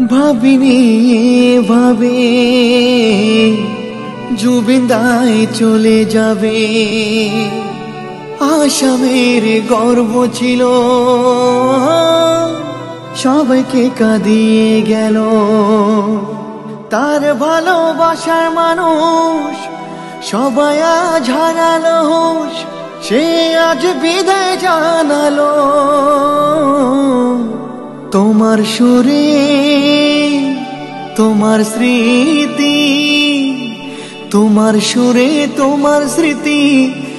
ভাবিনি ভাবে জুবিনদাই চলে যাবে। আসামের গর্ব ছিল, সবাইকে কাঁদিয়ে গেল। তার ভালোবাসার মানুষ সবাই আজ হারালো হুঁশ, সে আজ বিদায় জানালো। তোমার সুরে তোমার স্মৃতি, তোমার সুরে তোমার স্মৃতি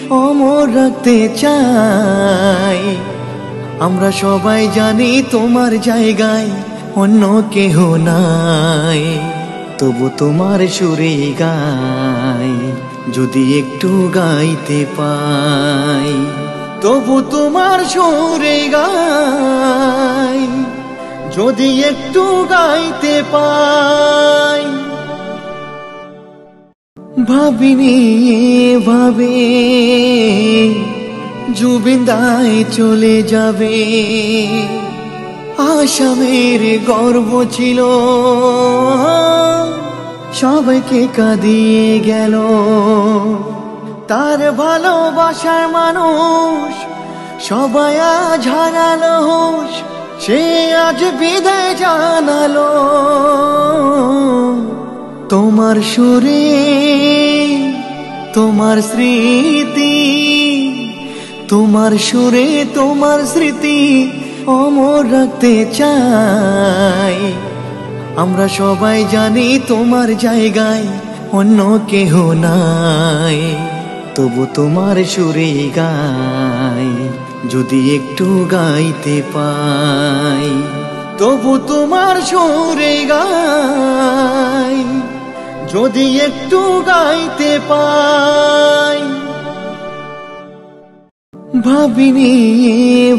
অমর রাখতে চাই। আমরা সবাই জানি তোমার জায়গায় অন্য কেহ নাই, তবু তোমার সুরে গাই যদি একটু গাইতে পাই। তবু তোমার সুরে গাই যদি একটু গাইতে পাই। ভাবিনি ভাবে জুবিনদাই চলে যাবে। আসামের গর্ব ছিল, সবাইকে কাঁদিয়ে গেল। তার ভালোবাসার মানুষ সবাই আজ হারালো হুঁশ, সে আজ বিদায় জানালো। তোমার সুরে তোমার স্মৃতি, তোমার সুরে তোমার স্মৃতি অমর রাখতে চাই। আমরা সবাই জানি তোমার জায়গায় অন্য কেহ নাই, তবু তোমার সুরে গাই যদি একটু গাইতে পাই। তবু তোমার সুরে গাই যদি একটু গাইতে পাই। ভাবিনি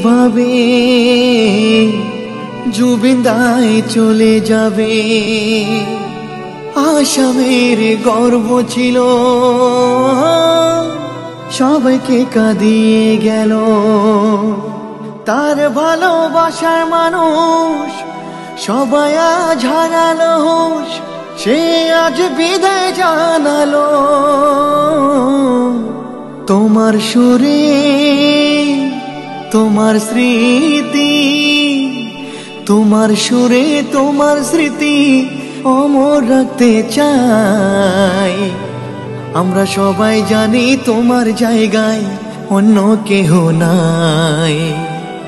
ভাবে জুবিনদাই চলে যাবে। আসামের গর্ব ছিল, সবাইকে কাঁদিয়ে গেল। তার ভালোবাসার মানুষ সবাই আজ হারালো হুঁশ, সে আজ বিদায় জানালো। তোমার সুরে তোমার স্মৃতি, তোমার সুরে তোমার স্মৃতি অমর রাখতে চাই। আমরা সবাই জানি তোমার জায়গায় অন্য কেহ নাই,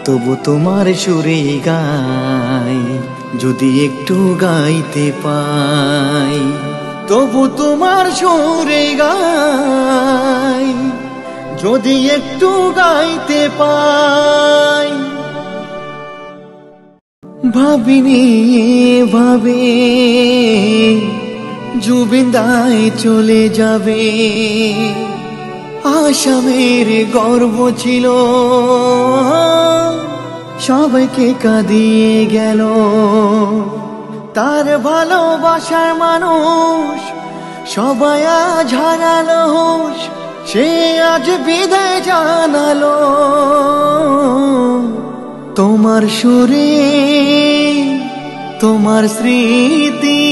তবু তোমার সুরে গাই যদি একটু গাইতে পাই। তবু তোমার সুরে গাই যদি একটু গাইতে পাই। ভাবিনি ভাবে জুবিনদাই চলে যাবে। আসামের গর্ব ছিল, সবাইকে কাঁদিয়ে গেল। তার ভালোবাসার মানুষ সবাই আজ হারালো হুঁশ, সে আজ বিদায় জানালো। তোমার সুরে তোমার স্মৃতি,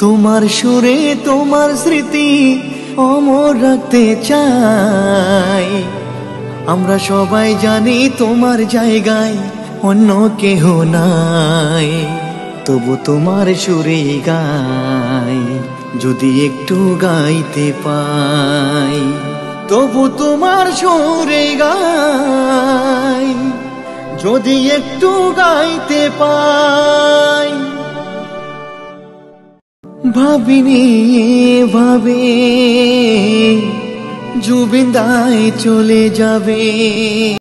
তোমার সুরে তোমার স্মৃতি অমর রাখতে চাই। আমরা সবাই জানি তোমার জায়গায় অন্য কেহ নাই, তবু তোমার সুরে গাই যদি একটু গাইতে পাই। তবু তোমার সুরে গাই যদি একটু গাইতে পাই। ভাবিনি ভাবে জুবিনদাই চলে যাবে।